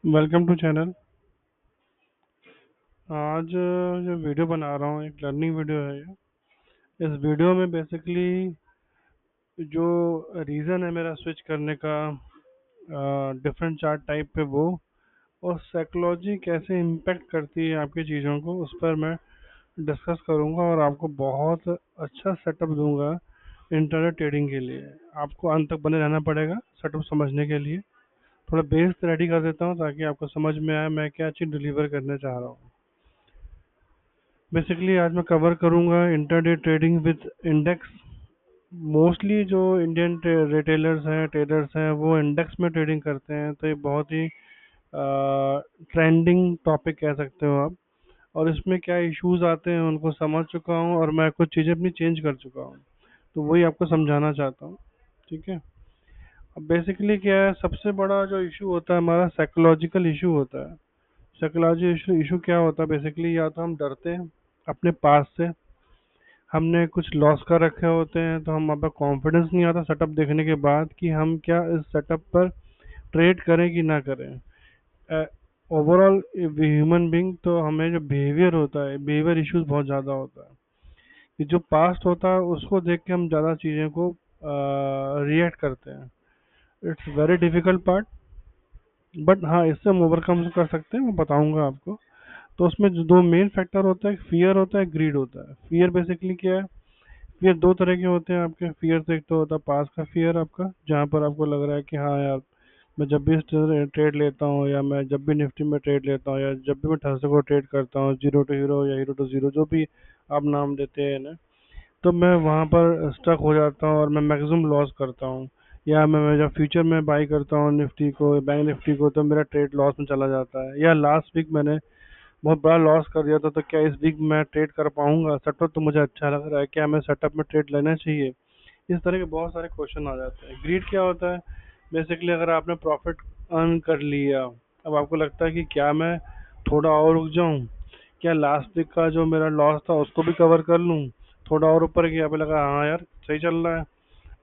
Welcome to channel. आज जो video बना रहा हूँ एक लर्निंग वीडियो है ये। इस वीडियो में बेसिकली जो रीज़न है मेरा स्विच करने का डिफरेंट चार्ट टाइप पे वो, और साइकोलॉजी कैसे इम्पेक्ट करती है आपकी चीज़ों को, उस पर मैं डिस्कस करूँगा और आपको बहुत अच्छा सेटअप दूंगा इंटरनेट ट्रेडिंग के लिए। आपको अंत तक बने रहना पड़ेगा सेटअप समझने के लिए। थोड़ा बेस रेडी कर देता हूँ ताकि आपको समझ में आए मैं क्या चीज़ डिलीवर करना चाह रहा हूँ। बेसिकली आज मैं कवर करूंगा intraday trading with index. Mostly जो इंडियन रिटेलर्स हैं, ट्रेडर्स हैं, वो इंडेक्स में ट्रेडिंग करते हैं, तो ये बहुत ही ट्रेंडिंग टॉपिक कह सकते हो आप। और इसमें क्या इश्यूज आते हैं उनको समझ चुका हूँ और मैं कुछ चीज़ें अपनी चेंज कर चुका हूँ, तो वही आपको समझाना चाहता हूँ। ठीक है। अब बेसिकली क्या है, सबसे बड़ा जो इशू होता है हमारा साइकोलॉजिकल इशू होता है। साइकोलॉजी इशू क्या होता है, बेसिकली या तो हम डरते हैं अपने पास से, हमने कुछ लॉस कर रखे होते हैं, तो हम पर कॉन्फिडेंस नहीं आता सेटअप देखने के बाद कि हम क्या इस सेटअप पर ट्रेड करें कि ना करें। ओवरऑल ह्यूमन बीइंग, तो हमें जो बिहेवियर होता है, बिहेवियर इश्यूज बहुत ज़्यादा होता है कि जो पास्ट होता है उसको देख के हम ज़्यादा चीज़ों को रिएक्ट करते हैं। It's very difficult part, but हाँ इससे हम ओवरकम कर सकते हैं, मैं बताऊंगा आपको। तो उसमें जो दो मेन फैक्टर होता है, फियर होता है, ग्रीड होता है। फियर बेसिकली क्या है, फियर दो तरह के होते हैं आपके फियर। से एक तो होता है पास का फियर आपका, जहाँ पर आपको लग रहा है कि हाँ यार, मैं जब भी ट्रेड लेता हूँ, या मैं जब भी निफ्टी में ट्रेड लेता हूँ, या जब भी मैं थर्सडे को ट्रेड करता हूँ, जीरो टू हीरो या हीरो टू जीरो, जो भी आप नाम देते हैं ना, तो मैं वहाँ पर स्टक हो जाता हूँ और मैं मैक्सिमम लॉस करता हूँ। या मैं जब फ्यूचर में बाई करता हूँ निफ्टी को, बैंक निफ्टी को, तो मेरा ट्रेड लॉस में चला जाता है। या लास्ट वीक मैंने बहुत बड़ा लॉस कर दिया था, तो क्या इस वीक मैं ट्रेड कर पाऊंगा? सेटअप तो मुझे अच्छा लग रहा है, क्या मैं सेटअप में ट्रेड लेना चाहिए? इस तरह के बहुत सारे क्वेश्चन आ जाते हैं। ग्रीड क्या होता है, बेसिकली अगर आपने प्रॉफिट अर्न कर लिया, अब आपको लगता है कि क्या मैं थोड़ा और रुक जाऊं, क्या लास्ट वीक का जो मेरा लॉस था उसको भी कवर कर लूं। थोड़ा और ऊपर गया, पे लगा हाँ यार सही चल रहा है,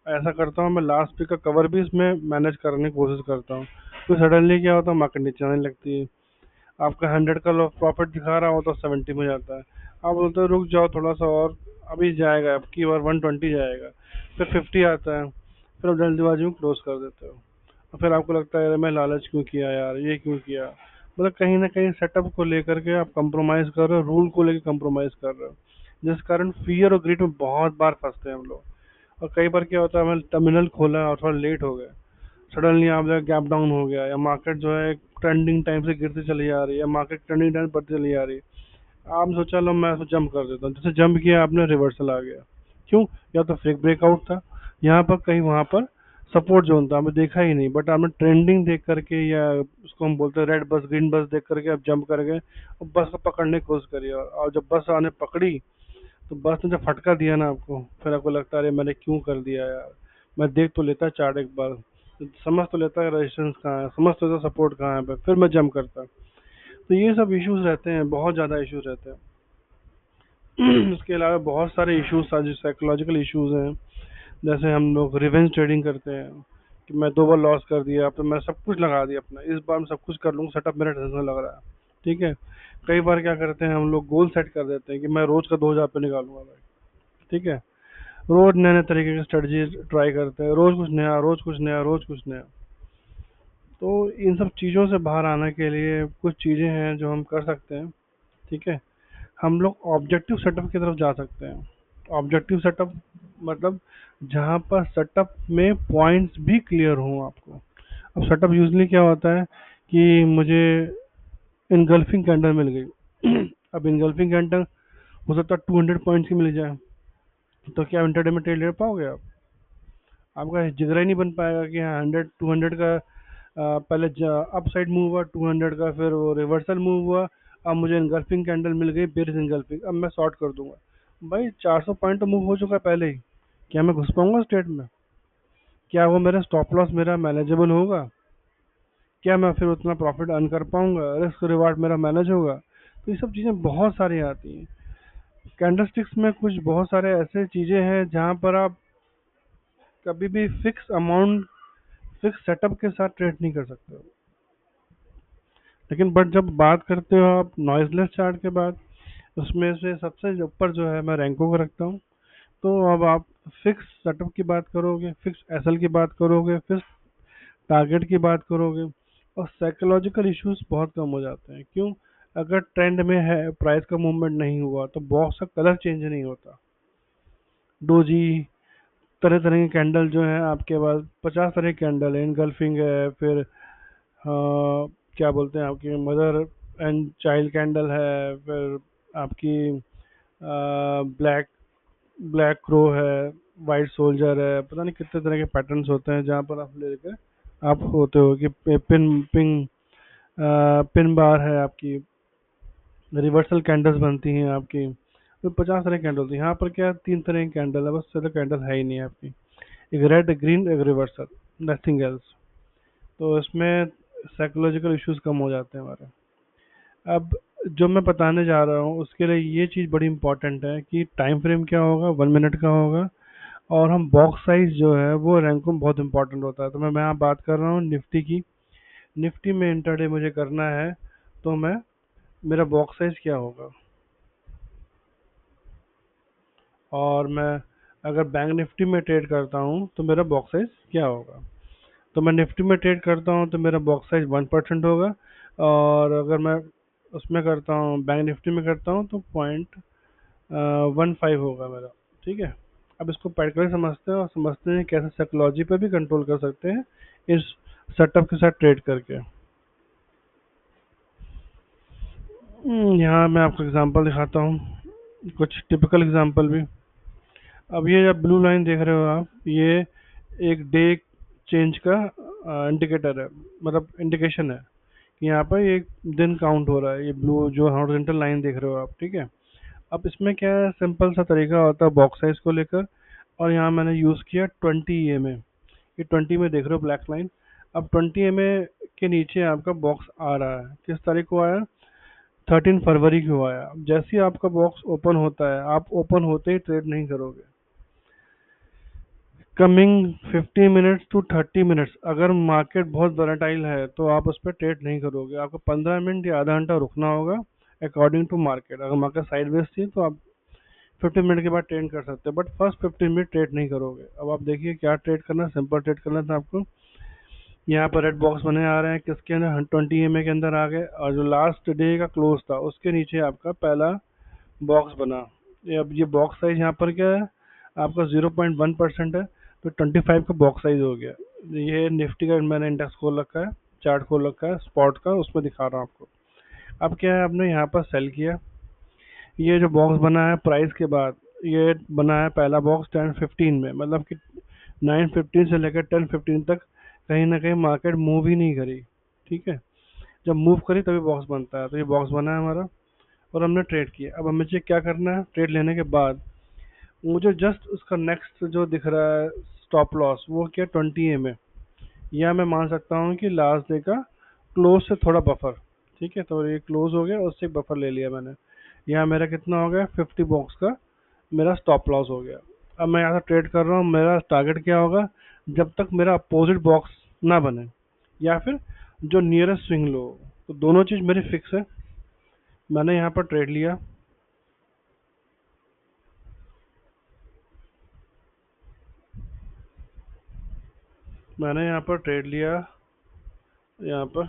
ऐसा करता हूँ मैं लास्ट वीक का कवर भी इसमें मैनेज करने की कोशिश करता हूँ। तो सडनली क्या होता है, मार्केट नीचे आने लगती है। आपका 100 का प्रॉफिट दिखा रहा हो तो 70 में जाता है। आप बोलते हो रुक जाओ थोड़ा सा और, अभी जाएगा, अब की बार 120 जाएगा। फिर 50 आता है, फिर आप जल्दीबाजी में क्लोज कर देते हो। और फिर आपको लगता है यार मैं लालच क्यों किया यार, ये क्यों किया। मतलब कहीं ना कहीं सेटअप को लेकर के आप कंप्रोमाइज कर रहे हो, रूल को लेकर कंप्रोमाइज कर रहे हो, जिस कारण फियर और ग्रीड में बहुत बार फंसते हैं हम लोग। और कई बार क्या होता है, हमें टर्मिनल खोला और थोड़ा लेट हो गए, सडनली आप जो गैप डाउन हो गया, या मार्केट जो है ट्रेंडिंग टाइम से गिरती चली जा रही है, या मार्केट ट्रेंडिंग टाइम बढ़ती चली जा रही है। आपने सोचा लो मैं तो जंप कर देता हूँ, जैसे जंप किया आपने, रिवर्सल आ गया। क्यों? या तो फेक ब्रेकआउट था, यहाँ पर कहीं वहाँ पर सपोर्ट जोन था, आपने देखा ही नहीं, बट आपने ट्रेंडिंग देख करके, या उसको हम बोलते हैं रेड बस ग्रीन बस देख करके आप जंप कर गए और बस को पकड़ने की कोशिश करी, और जब बस आने पकड़ी तो बस ने जब फटका दिया ना आपको, फिर आपको लगता है अरे मैंने क्यों कर दिया यार। मैं देख तो लेता चार्ट एक बार, समझ तो लेता है रेजिस्टेंस कहाँ है, समझ तो लेता सपोर्ट कहाँ है, फिर मैं जंप करता। तो ये सब इश्यूज रहते हैं, बहुत ज़्यादा इश्यूज रहते हैं। इसके अलावा बहुत सारे इश्यूज जो साइकोलॉजिकल इश्यूज हैं, जैसे हम लोग रिवेंज ट्रेडिंग करते हैं कि मैं 2 बार लॉस कर दिया, तो मैं सब कुछ लगा दिया अपना, इस बार मैं सब कुछ कर लूँगा, सेटअप मेरा टेंशन लग रहा है। ठीक है। कई बार क्या करते हैं हम लोग, गोल सेट कर देते हैं कि मैं रोज का 2,000 पे निकालूंगा भाई। ठीक है। रोज नए नए तरीके की स्ट्रेटजी ट्राई करते हैं, रोज कुछ नया, रोज कुछ नया, रोज कुछ नया। तो इन सब चीज़ों से बाहर आने के लिए कुछ चीज़ें हैं जो हम कर सकते हैं। ठीक है। हम लोग ऑब्जेक्टिव सेटअप की तरफ जा सकते हैं। ऑब्जेक्टिव सेटअप मतलब जहाँ पर सेटअप में पॉइंट्स भी क्लियर हों आपको। अब सेटअप यूजली क्या होता है कि मुझे इनगल्फिंग कैंडल मिल गई। अब इनगल्फिंग कैंडल हो सकता है 200 पॉइंट्स की मिल जाए, तो क्या इंटरडे में ट्रेड ले पाओगे आप? आपका जिगरा ही नहीं बन पाएगा कि हाँ 100 200 का पहले अप साइड मूव हुआ 200 का, फिर वो रिवर्सल मूव हुआ, अब मुझे इनगल्फिंग कैंडल मिल गई, बेरिश इनगल्फिंग, अब मैं शॉर्ट कर दूंगा। भाई 400 पॉइंट तो मूव हो चुका है पहले ही, क्या मैं घुस पाऊंगा स्ट्रेट में? क्या वो मेरा स्टॉप लॉस मेरा मैनेजेबल होगा? क्या मैं फिर उतना प्रॉफिट अर्न कर पाऊंगा? रिस्क रिवार्ड मेरा मैनेज होगा? तो ये सब चीज़ें बहुत सारी आती हैं। कैंडलस्टिक्स में कुछ बहुत सारे ऐसे चीज़ें हैं जहाँ पर आप कभी भी फिक्स अमाउंट, फिक्स सेटअप के साथ ट्रेड नहीं कर सकते हो। लेकिन बट जब बात करते हो आप नॉइजलेस चार्ट के बाद, उसमें से सबसे ऊपर जो है मैं रैंको को रखता हूँ। तो अब आप फिक्स सेटअप की बात करोगे, फिक्स एसएल की बात करोगे, फिक्स टारगेट की बात करोगे, और साइकोलॉजिकल इश्यूज बहुत कम हो जाते हैं। क्यों? अगर ट्रेंड में है, प्राइस का मूवमेंट नहीं हुआ, तो बॉक्स का कलर चेंज नहीं होता। डोजी, तरह तरह के कैंडल जो है आपके पास, 50 तरह के कैंडल है, इनगल्फिंग है, फिर क्या बोलते हैं आपकी मदर एंड चाइल्ड कैंडल है, फिर आपकी ब्लैक ब्लैक क्रो है, वाइट सोल्जर है, पता नहीं कितने तरह के पैटर्न्स होते हैं जहाँ पर आप ले लेकर आप होते हो कि पिन बार है आपकी, रिवर्सल कैंडल्स बनती हैं आपकी। तो 50 तरह की कैंडल होती है। यहाँ पर क्या है, 3 तरह की कैंडल है, बस ज्यादा कैंडल है ही नहीं आपकी। एक रेड, एक ग्रीन, एक रिवर्सल, नथिंग एल्स। तो इसमें साइकोलॉजिकल इश्यूज कम हो जाते हैं हमारे। अब जो मैं बताने जा रहा हूँ उसके लिए ये चीज़ बड़ी इंपॉर्टेंट है कि टाइम फ्रेम क्या होगा, 1 मिनट का होगा। और हम बॉक्स साइज जो है वो रैंको में बहुत इंपॉर्टेंट होता है। तो मैं यहाँ बात कर रहा हूँ निफ्टी की। निफ्टी में इंटरडे मुझे करना है, तो मैं मेरा बॉक्स साइज क्या होगा, और मैं अगर बैंक निफ्टी में ट्रेड करता हूँ तो मेरा बॉक्स साइज क्या होगा। तो मैं निफ्टी में ट्रेड करता हूँ तो मेरा बॉक्स साइज 1% होगा, और अगर मैं उसमें करता हूँ, बैंक निफ्टी में करता हूँ, तो 0.15 होगा मेरा। ठीक है। अब इसको प्रैक्टिकली समझते हैं और समझते हैं कैसे साइकोलॉजी पे भी कंट्रोल कर सकते हैं इस सेटअप के साथ ट्रेड करके। यहाँ मैं आपको एग्जांपल दिखाता हूँ, कुछ टिपिकल एग्जांपल भी। अब ये जब ब्लू लाइन देख रहे हो आप, ये एक डे चेंज का इंडिकेटर है, मतलब इंडिकेशन है कि यहाँ पर एक दिन काउंट हो रहा है। ये ब्लू जो हॉरिजॉन्टल लाइन देख रहे हो आप, ठीक है। अब इसमें क्या है, सिंपल सा तरीका होता है बॉक्स साइज को लेकर। और यहाँ मैंने यूज़ किया 20 EMA। ये 20 में देख रहे हो ब्लैक लाइन। अब 20 EMA के नीचे आपका बॉक्स आ रहा है, किस तारीख को आया, 13 फरवरी को आया। अब जैसे ही आपका बॉक्स ओपन होता है, आप ओपन होते ही ट्रेड नहीं करोगे। कमिंग 15 मिनट्स टू 30 मिनट्स, अगर मार्केट बहुत वोलेटाइल है तो आप उस पर ट्रेड नहीं करोगे, आपको 15 मिनट या आधा घंटा रुकना होगा अकॉर्डिंग टू मार्केट। अगर मार्केट साइडवेज थी तो आप 15 मिनट के बाद ट्रेड कर सकते हैं, बट फर्स्ट 15 मिनट ट्रेड नहीं करोगे। अब आप देखिए क्या ट्रेड करना है, सिंपल ट्रेड करना था आपको। यहाँ पर रेड बॉक्स बने आ रहे हैं, किसके अंदर, 20 EMA के अंदर आ गए, और जो लास्ट डे का क्लोज था उसके नीचे आपका पहला बॉक्स बना। अब ये बॉक्स साइज यहाँ पर क्या है आपका, 0.1% है, तो 25 का बॉक्स साइज हो गया। ये निफ्टी का मैंने इंडेक्स खोल रखा है, चार्ट खोल रखा है स्पॉट का, उसमें दिखा रहा हूँ आपको। अब क्या है, आपने यहाँ पर सेल किया। ये जो बॉक्स बना है प्राइस के बाद, ये बना है पहला बॉक्स 10:15 में, मतलब कि 9:15 से लेकर 10:15 तक कहीं ना कहीं मार्केट मूव ही नहीं करी। ठीक है। जब मूव करी तभी बॉक्स बनता है। तो ये बॉक्स बना है हमारा, और हमने ट्रेड किया। अब हमें चेक क्या करना है, ट्रेड लेने के बाद मुझे जस्ट उसका नेक्स्ट जो दिख रहा है स्टॉप लॉस, वो क्या, 20 EMA, या मैं मान सकता हूँ कि लास्ट डे का क्लोज से थोड़ा बफर। ठीक है, तो ये क्लोज हो गया, उससे एक बफर ले लिया मैंने। यहाँ मेरा कितना हो गया, 50 बॉक्स का मेरा स्टॉप लॉस हो गया। अब मैं यहाँ से ट्रेड कर रहा हूँ, मेरा टारगेट क्या होगा, जब तक मेरा अपोजिट बॉक्स ना बने, या फिर जो नियरेस्ट स्विंग लो हो। तो दोनों चीज़ मेरी फिक्स है। मैंने यहाँ पर ट्रेड लिया, मैंने यहाँ पर ट्रेड लिया यहाँ पर,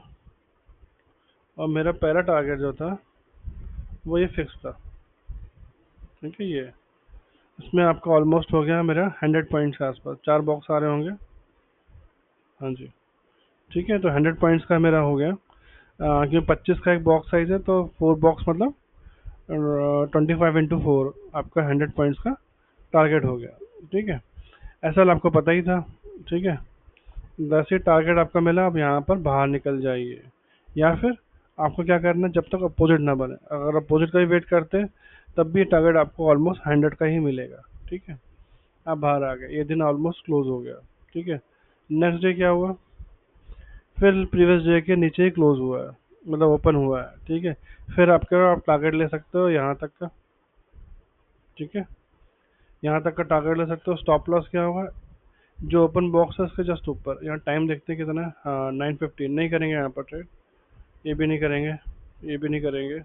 और मेरा पहला टारगेट जो था वो ये फिक्स था। ठीक है, ये इसमें आपका ऑलमोस्ट हो गया मेरा 100 पॉइंट्स के आसपास, 4 बॉक्स आ रहे होंगे। हाँ जी। ठीक है, तो 100 पॉइंट्स का मेरा हो गया। क्योंकि 25 का एक बॉक्स साइज है, तो 4 बॉक्स मतलब 25 × 4 आपका 100 पॉइंट्स का टारगेट हो गया। ठीक है, ऐसा आपको पता ही था। ठीक है, वैसे टारगेट आपका मिला, अब यहाँ पर बाहर निकल जाइए, या फिर आपको क्या करना है, जब तक अपोजिट ना बने, अगर अपोजिट का ही वेट करते हैं तब भी टारगेट आपको ऑलमोस्ट 100 का ही मिलेगा। ठीक है, आप बाहर आ गए, ये दिन ऑलमोस्ट क्लोज हो गया। ठीक है, नेक्स्ट डे क्या हुआ, फिर प्रीवियस डे के नीचे ही क्लोज हुआ है, मतलब ओपन हुआ है। ठीक है, फिर आपका आप टारगेट ले सकते हो यहाँ तक का। ठीक है, यहाँ तक का टारगेट ले सकते हो। स्टॉप लॉस क्या होगा, जो ओपन बॉक्स है उसके जस्ट ऊपर। यहाँ टाइम देखते हैं कितना है, हाँ 9:15, नहीं करेंगे यहाँ पर ट्रेड। ये भी नहीं करेंगे, ये भी नहीं करेंगे।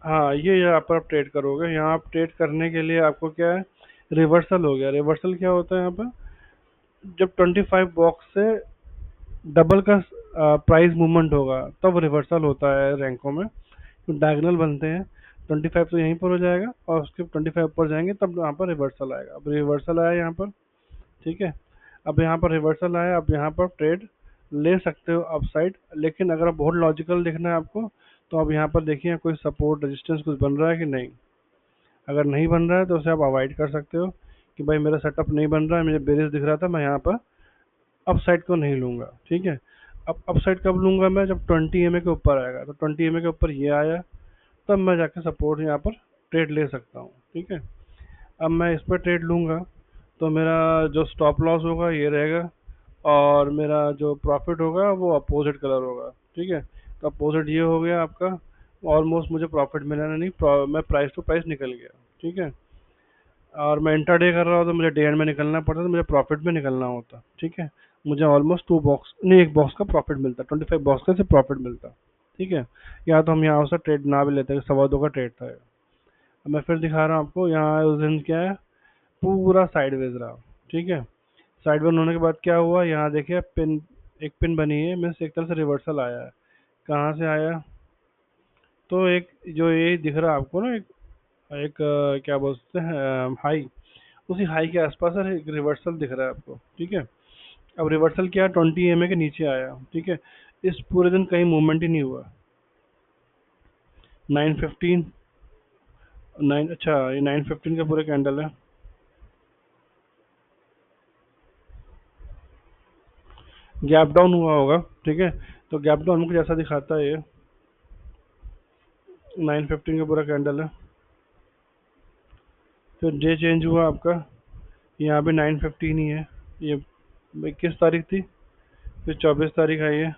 हाँ, ये यहाँ पर आप ट्रेड करोगे, यहाँ आप ट्रेड करने के लिए आपको क्या है, रिवर्सल हो गया। रिवर्सल क्या होता है यहाँ पर, जब 25 बॉक्स से डबल का प्राइस मूवमेंट होगा तब रिवर्सल होता है रैंकों में। तो डायगोनल बनते हैं, 25 तो यहीं पर हो जाएगा और उसके 25 ऊपर जाएंगे तब यहाँ पर रिवर्सल आएगा। अब रिवर्सल आया यहाँ पर, ठीक है। अब यहाँ पर रिवर्सल आया, अब यहाँ पर ट्रेड ले सकते हो अपसाइड, लेकिन अगर आप बहुत लॉजिकल देखना है आपको, तो अब यहाँ पर देखिए कोई सपोर्ट रेजिस्टेंस कुछ बन रहा है कि नहीं। अगर नहीं बन रहा है तो उसे आप अवॉइड कर सकते हो कि भाई मेरा सेटअप नहीं बन रहा है, मुझे बेरिश दिख रहा था, मैं यहाँ पर अपसाइड को नहीं लूंगा, ठीक है। अब अपसाइड कब लूंगा मैं, जब 20 EMA के ऊपर आएगा। तो 20 EMA के ऊपर ये आया, तब मैं जाके सपोर्ट यहाँ पर ट्रेड ले सकता हूँ, ठीक है। अब मैं इस पर ट्रेड लूंगा तो मेरा जो स्टॉप लॉस होगा ये रहेगा, और मेरा जो प्रॉफिट होगा वो अपोजिट कलर होगा, ठीक है। तो अपोजिट ये हो गया आपका, ऑलमोस्ट मुझे प्रॉफिट मिला नहीं, मैं प्राइस टू प्राइस निकल गया, ठीक है। और मैं इंट्राडे कर रहा हूँ तो मुझे डे एंड में निकलना पड़ता, तो मुझे प्रॉफिट में निकलना होता, ठीक है। मुझे ऑलमोस्ट 2 बॉक्स नहीं, 1 बॉक्स का प्रॉफिट मिलता, 25 बॉक्स का सिर्फ प्रॉफिट मिलता, ठीक है। या तो हम यहाँ से ट्रेड ना भी लेते, 2.25 का ट्रेड था ये। अब मैं फिर दिखा रहा हूँ आपको, यहाँ उस दिन क्या है, पूरा साइडवेज रहा, ठीक है। साइडवेज होने के बाद क्या हुआ, यहाँ देखिए पिन, एक पिन बनी है, मीन्स एक तरह से रिवर्सल आया है। कहाँ से आया, तो एक जो ये दिख रहा है आपको ना, एक क्या बोलते हैं, हाई, उसी हाई के आसपास है, एक रिवर्सल दिख रहा है आपको, ठीक है। अब रिवर्सल क्या, 20 EMA के नीचे आया, ठीक है। इस पूरे दिन कहीं मूवमेंट ही नहीं हुआ। 9:15, 9, अच्छा ये 9:15 का पूरे कैंडल है। गैप डाउन हुआ होगा, ठीक है। तो गैप डाउन हमको जैसा दिखाता है ये, 9:15 का पूरा कैंडल है। फिर डे चेंज हुआ आपका, यहाँ पे 9:15 ही है। ये 21 तारीख थी, फिर 24 तारीख आई है,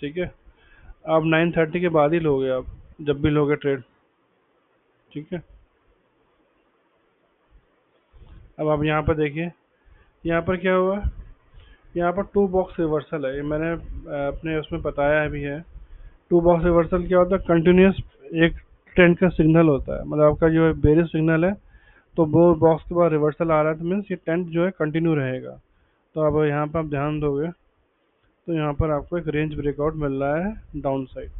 ठीक है। आप 9:30 के बाद ही लोगे आप, जब भी लोगे ट्रेड, ठीक है। अब आप यहाँ पर देखिए, यहाँ पर क्या हुआ, यहाँ पर 2 बॉक्स रिवर्सल है, ये मैंने अपने उसमें बताया भी है। 2 बॉक्स रिवर्सल क्या होता है, कंटिन्यूस एक ट्रेंड का सिग्नल होता है, मतलब आपका जो है बेरिश सिग्नल है, तो वो बॉक्स के बाद रिवर्सल आ रहा है, तो मीन्स ये ट्रेंड जो है कंटिन्यू रहेगा। तो अब यहाँ पर आप ध्यान दोगे तो यहाँ पर आपको एक रेंज ब्रेकआउट मिल रहा है डाउन साइड,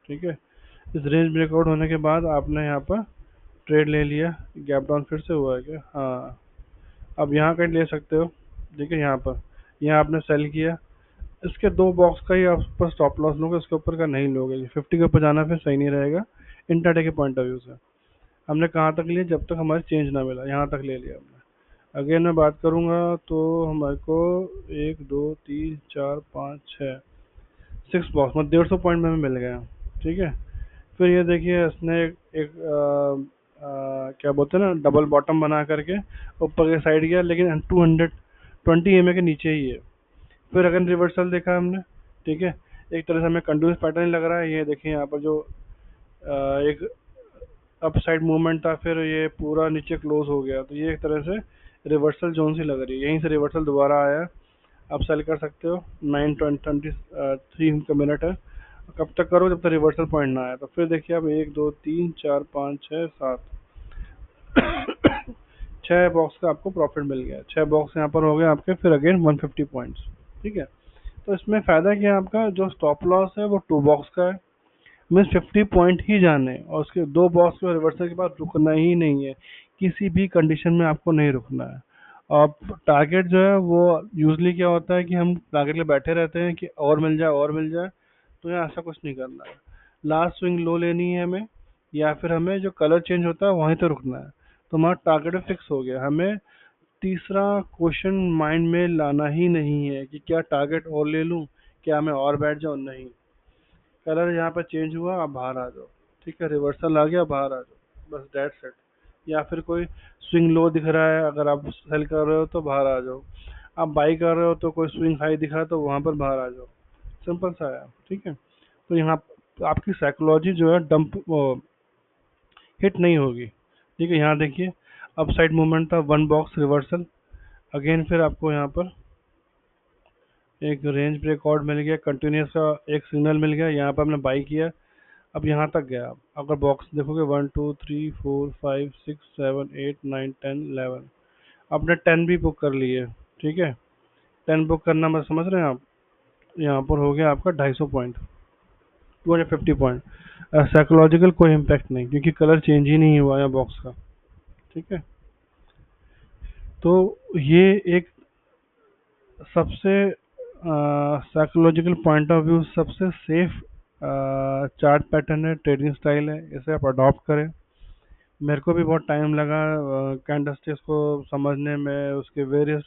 ठीक है। इस रेंज ब्रेकआउट होने के बाद आपने यहाँ पर ट्रेड ले लिया, गैप डाउन फिर से हुआ है क्या, हाँ। अब यहाँ कहीं ले सकते हो, देखिए यहाँ पर, यहाँ आपने सेल किया, इसके 2 बॉक्स का ही आप ऊपर स्टॉप लॉस लोगे, उसके ऊपर का नहीं लोगे, 50 के ऊपर जाना फिर सही नहीं रहेगा इंट्राडे के पॉइंट ऑफ व्यू से। हमने कहाँ तक लिया, जब तक हमारे चेंज ना मिला, यहाँ तक ले लिया हमने। अगेन मैं बात करूँगा तो हमारे को 1, 2, 3, 4, 5, 6, 6 बॉक्स मतलब 150 पॉइंट में हमें मिल गया, ठीक है। फिर ये देखिए इसने एक क्या बोलते हैं ना, डबल बॉटम बना करके ऊपर के साइड गया, लेकिन 220 EMA के नीचे ही है। फिर अगेन रिवर्सल देखा हमने, ठीक है। एक तरह से हमें कंटिन्यूस पैटर्न लग रहा है, ये देखिए यहाँ पर जो एक अप साइड मूवमेंट था, फिर ये पूरा नीचे क्लोज हो गया, तो ये एक तरह से रिवर्सल जोन सी लग रही है, यहीं से रिवर्सल दोबारा आया। आप सेल कर सकते हो, 9:23 का मिनट है। कब तक करो, जब तक रिवर्सल पॉइंट ना आया। तो फिर देखिए अब 1, 2, 3, 4, 5, 6, 7 छह बॉक्स का आपको प्रॉफिट मिल गया, 6 बॉक्स यहाँ पर हो गए आपके, फिर अगेन 150 पॉइंट्स, ठीक है। तो इसमें फायदा क्या है, आपका जो स्टॉप लॉस है वो 2 बॉक्स का है, मीन्स 50 पॉइंट ही जाने, और उसके 2 बॉक्स के रिवर्सल के बाद रुकना ही नहीं है, किसी भी कंडीशन में आपको नहीं रुकना है। और टारगेट जो है वो यूजली क्या होता है कि हम टारगेट लिए बैठे रहते हैं कि और मिल जाए और मिल जाए, तो यहाँ ऐसा कुछ नहीं करना है। लास्ट स्विंग लो लेनी है हमें, या फिर हमें जो कलर चेंज होता है वहीं तो रुकना है। तो हमारा टारगेट फिक्स हो गया, हमें तीसरा क्वेश्चन माइंड में लाना ही नहीं है कि क्या टारगेट और ले लूँ, क्या मैं और बैठ जाऊँ, नहीं। कलर यहाँ पर चेंज हुआ, आप बाहर आ जाओ, ठीक है। रिवर्सल आ गया, बाहर आ जाओ, बस दैट सेट। या फिर कोई स्विंग लो दिख रहा है, अगर आप सेल कर रहे हो तो बाहर आ जाओ, आप बाई कर रहे हो तो कोई स्विंग हाई दिखा तो वहाँ पर बाहर आ जाओ, सिंपल सा है, ठीक है। तो यहाँ आपकी साइकोलॉजी जो है डंप हिट नहीं होगी, ठीक है। यहाँ देखिए अप साइड मूवमेंट था, 1 बॉक्स रिवर्सल, अगेन फिर आपको यहाँ पर एक रेंज ब्रेक आउट मिल गया, कंटिन्यूस का एक सिग्नल मिल गया, यहाँ पर हमने बाई किया, अब यहाँ तक गया। अगर बॉक्स देखोगे 1 2 3 4 5 6 7 8 9 10 11, आपने 10 भी बुक कर लिए, ठीक है। 10 बुक करना मैं समझ रहे हैं आप, यहाँ पर हो गया आपका 250 पॉइंट, 250 पॉइंट। साइकोलॉजिकल कोई इम्पैक्ट नहीं, क्योंकि कलर चेंज ही नहीं हुआ है बॉक्स का, ठीक है। तो ये एक सबसे साइकोलॉजिकल पॉइंट ऑफ व्यू सबसे सेफ चार्ट पैटर्न है, ट्रेडिंग स्टाइल है, इसे आप अडॉप्ट करें। मेरे को भी बहुत टाइम लगा कैंडलस्टिक्स को समझने में, उसके वेरियस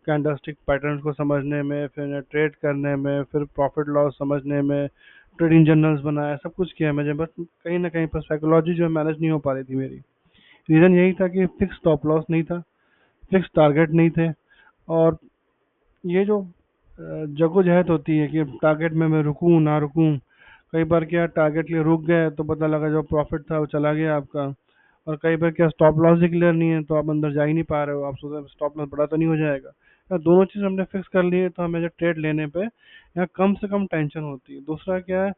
कैंडलस्टिक पैटर्न्स को समझने में, फिर ट्रेड करने में, फिर प्रॉफिट लॉस समझने में, ट्रेडिंग जर्नल्स बनाया, सब कुछ किया मैंने, बस कहीं ना कहीं पर साइकोलॉजी जो मैनेज नहीं हो पा रही थी मेरी। रीज़न यही था कि फिक्स स्टॉप लॉस नहीं था, फिक्स टारगेट नहीं थे, और ये जो जद्दोजहद होती है कि टारगेट में मैं रुकूं ना रुकूं, कई बार क्या टारगेट के लिए रुक गए तो पता लगा जो प्रॉफिट था वो चला गया आपका, और कई बार क्या स्टॉप लॉस ही क्लियर नहीं है तो आप अंदर जा ही नहीं पा रहे हो, आप सोच रहे स्टॉप लॉस बड़ा तो नहीं हो जाएगा। दोनों चीज़ हमने फिक्स कर ली है तो हमें जो ट्रेड लेने पे यहाँ कम से कम टेंशन होती है। दूसरा क्या है,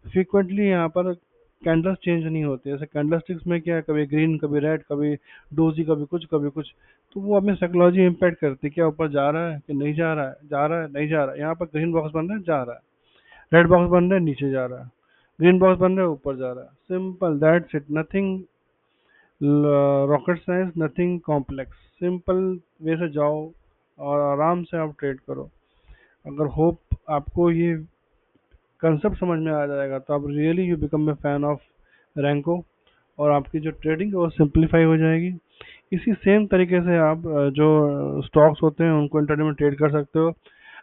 फ्रीक्वेंटली यहाँ पर कैंडल्स चेंज नहीं होते, जैसे कैंडल स्टिक्स में क्या है, कभी ग्रीन कभी रेड कभी डोजी कभी कुछ कभी कुछ, तो वो हमें साइकोलॉजी इम्पैक्ट करती है, क्या ऊपर जा रहा है कि नहीं जा रहा है, जा रहा है नहीं जा रहा है। यहाँ पर ग्रीन बॉक्स बन रहा है जा रहा है, रेड बॉक्स बन रहा है नीचे जा रहा है, ग्रीन बॉक्स बन रहा है ऊपर जा रहा है, simple that's it, nothing rocket science, nothing complex, simple way से जाओ और आराम से आप ट्रेड करो। अगर होप आपको ये कंसेप्ट समझ में आ जाएगा तो आप really you become a fan of Rancho, और आपकी जो ट्रेडिंग है वो सिंप्लीफाई हो जाएगी। इसी सेम तरीके से आप जो स्टॉक्स होते हैं उनको इंटरडे में ट्रेड कर सकते हो।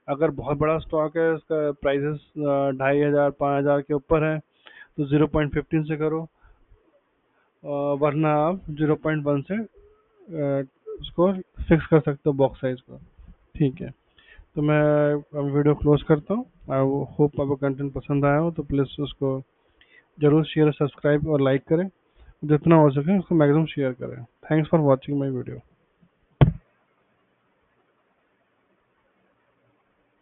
अगर बहुत बड़ा स्टॉक है, उसका प्राइसेस 2500 5000 के ऊपर है, तो 0.15 से करो, वरना आप 0.1 से उसको फिक्स कर सकते हो बॉक्स साइज को, ठीक है। तो मैं अब वीडियो क्लोज करता हूँ। आई होप आपको कंटेंट पसंद आया हो, तो प्लीज़ उसको जरूर शेयर, सब्सक्राइब और लाइक करें, जितना हो सके उसको मैक्सिमम शेयर करें। Thanks for watching my video.